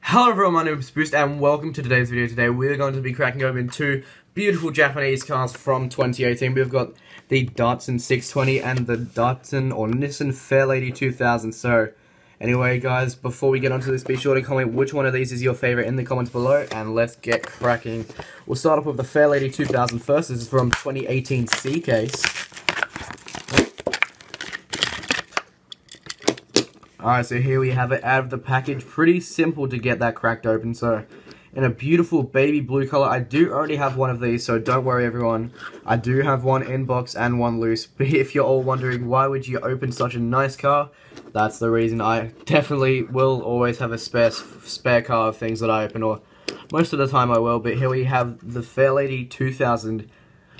Hello everyone, my name is Boost and welcome to today's video. Today we're going to be cracking open two beautiful Japanese cars from 2018. We've got the Datsun 620 and the Datsun or Nissan Fairlady 2000. So anyway guys, before we get onto this, be sure to comment which one of these is your favorite in the comments below and let's get cracking. We'll start off with the Fairlady 2000 first. This is from 2018 C case. Alright, so here we have it out of the package. Pretty simple to get that cracked open. So, in a beautiful baby blue color. I do already have one of these, so don't worry everyone. I do have one in box and one loose. But if you're all wondering why would you open such a nice car, that's the reason. I definitely will always have a spare car of things that I open, or most of the time I will. But here we have the Fairlady 2000.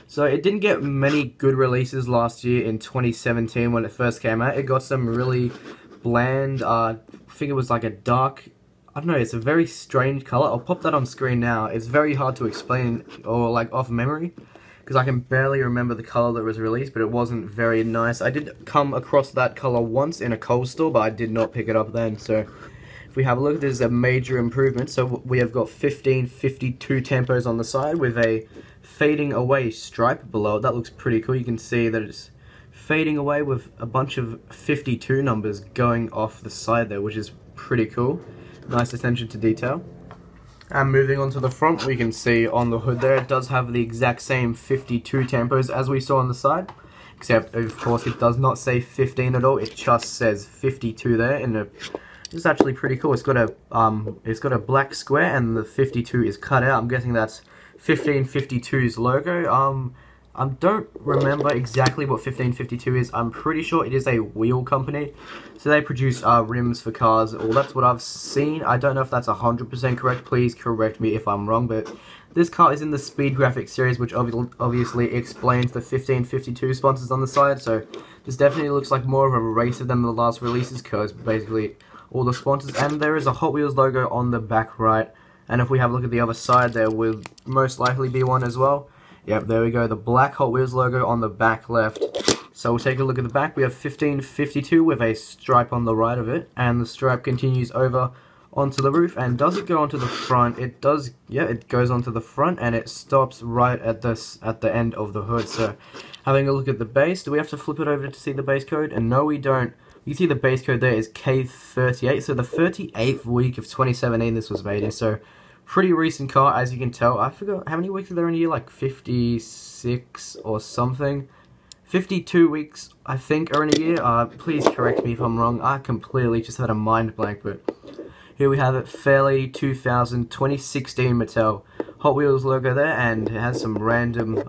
So it didn't get many good releases last year in 2017 when it first came out. It got some really bland, I think it was like a dark, I don't know, it's a very strange color. I'll pop that on screen now. It's very hard to explain or like off memory because I can barely remember the color that was released, but it wasn't very nice. I did come across that color once in a Kohl's store, but I did not pick it up then. So if we have a look, this is a major improvement. So we have got 1552 tempos on the side with a fading away stripe below it. That looks pretty cool. You can see that it's fading away with a bunch of 52 numbers going off the side there, which is pretty cool. Nice attention to detail. And moving on to the front, we can see on the hood there, it does have the exact same 52 tempos as we saw on the side, except of course it does not say 15 at all. It just says 52 there. It's actually pretty cool. It's got a black square and the 52 is cut out. I'm guessing that's 1552's logo. I don't remember exactly what 1552 is. I'm pretty sure it is a wheel company. So they produce rims for cars, or that's what I've seen. I don't know if that's 100% correct. Please correct me if I'm wrong, but this car is in the Speed Graphics series, which obviously explains the 1552 sponsors on the side. So this definitely looks like more of a racer than the last releases, because basically all the sponsors. And there is a Hot Wheels logo on the back right. And if we have a look at the other side, there will most likely be one as well. Yep, there we go, the black Hot Wheels logo on the back left. So we'll take a look at the back. We have 1552 with a stripe on the right of it, and the stripe continues over onto the roof. And does it go onto the front? It does. Yeah, it goes onto the front, and it stops right at the end of the hood. So having a look at the base, do we have to flip it over to see the base code? And no, we don't. You see the base code there is K38, so the 38th week of 2017 this was made in. So pretty recent car, as you can tell. I forgot how many weeks are there in a year, like 56 or something. 52 weeks, I think, are in a year. Please correct me if I'm wrong. I completely just had a mind blank, but here we have it, Fairlady 2000, 2016 Mattel. Hot Wheels logo there, and it has some random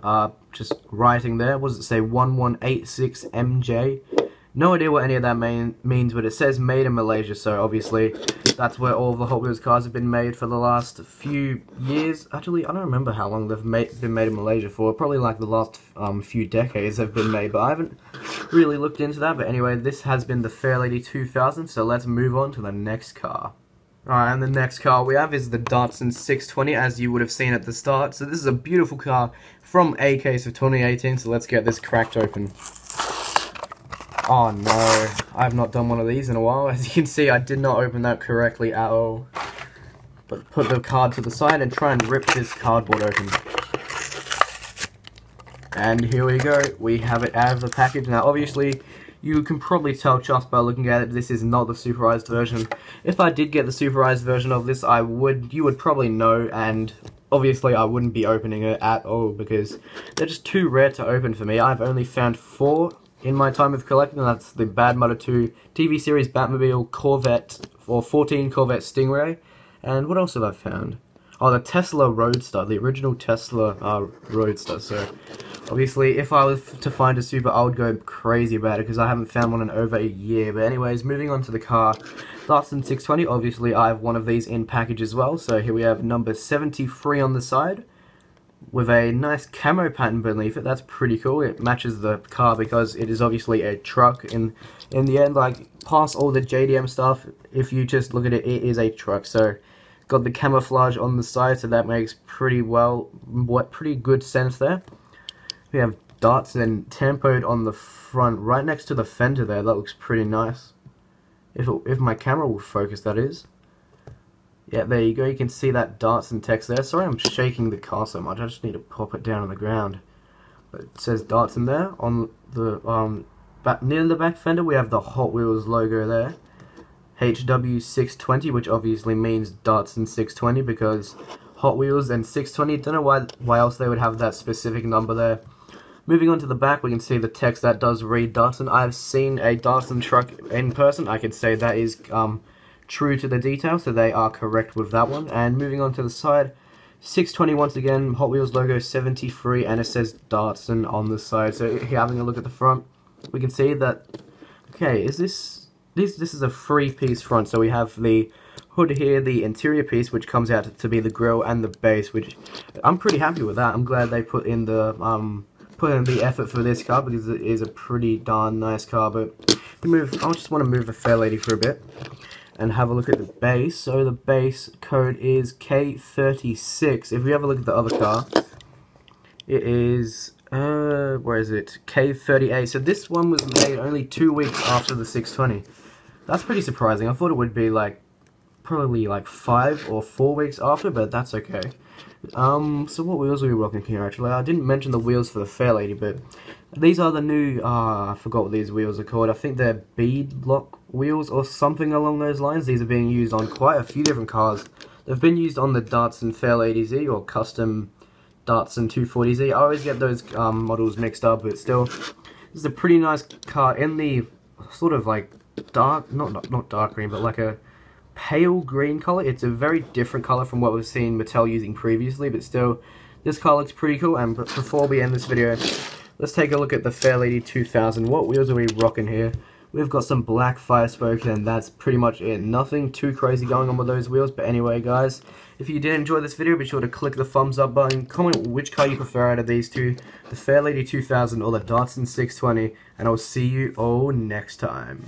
just writing there. What does it say? 1186 MJ. No idea what any of that means, but it says made in Malaysia, so obviously that's where all of the Hot Wheels cars have been made for the last few years. Actually, I don't remember how long they've been made in Malaysia for. Probably like the last few decades they've been made, but I haven't really looked into that. But anyway, this has been the Fairlady 2000, so let's move on to the next car. Alright, and the next car we have is the Datsun 620, as you would have seen at the start. So this is a beautiful car from A case of 2018, so let's get this cracked open. Oh no, I have not done one of these in a while. As you can see, I did not open that correctly at all. But put the card to the side and try and rip this cardboard open. And here we go, we have it out of the package. Now obviously, you can probably tell just by looking at it, this is not the superized version. If I did get the superized version of this, you would probably know, and obviously I wouldn't be opening it at all because they're just too rare to open for me. I've only found 4 in my time of collecting, and that's the Bad Motor 2, TV series Batmobile, Corvette, or 14 Corvette Stingray, and what else have I found? Oh, the Tesla Roadster, the original Tesla Roadster. So obviously if I was to find a super, I would go crazy about it because I haven't found one in over a year. But anyways, moving on to the car, Datsun 620, obviously I have one of these in package as well. So here we have number 73 on the side, with a nice camo pattern beneath it. That's pretty cool. It matches the car because it is obviously a truck. In the end, like past all the JDM stuff, if you just look at it, it is a truck. So got the camouflage on the side, so that makes pretty good sense there. We have Datsun tempoed on the front, right next to the fender there. That looks pretty nice. If my camera will focus, that is. Yeah, there you go. You can see that Datsun text there. Sorry I'm shaking the car so much. I just need to pop it down on the ground. But it says Datsun there. On the near the back fender, we have the Hot Wheels logo there. HW620, which obviously means Datsun 620 because Hot Wheels and 620. Don't know why else they would have that specific number there. Moving on to the back, we can see the text that does read Datsun. I've seen a Datsun truck in person. I could say that is true to the detail, so they are correct with that one. And moving on to the side, 620 once again, Hot Wheels logo 73, and it says Datsun on the side. So here, having a look at the front, we can see that, okay, is this is a 3-piece front. So we have the hood here, the interior piece, which comes out to be the grille, and the base, which I'm pretty happy with that. I'm glad they put in the effort for this car because it is a pretty darn nice car. But I just want to move the Fairlady for a bit and have a look at the base. So the base code is K36. If we have a look at the other car, it is where is it? K38. So this one was made only 2 weeks after the 620. That's pretty surprising. I thought it would be like probably like 5 or 4 weeks after, but that's okay. So what wheels are we rocking here actually? I didn't mention the wheels for the Fairlady, but these are the new, I forgot what these wheels are called. I think they're bead block wheels or something along those lines. These are being used on quite a few different cars. They've been used on the Datsun Fairlady Z or custom Datsun 240Z. I always get those models mixed up, but still, this is a pretty nice car in the sort of like dark, not dark green, but like a pale green color. It's a very different color from what we've seen Mattel using previously, but still, this car looks pretty cool. And before we end this video, let's take a look at the Fairlady 2000. What wheels are we rocking here? We've got some black fire spokes, and that's pretty much it. Nothing too crazy going on with those wheels. But anyway, guys, if you did enjoy this video, be sure to click the thumbs up button. Comment which car you prefer out of these two, the Fairlady 2000 or the Datsun 620. And I'll see you all next time.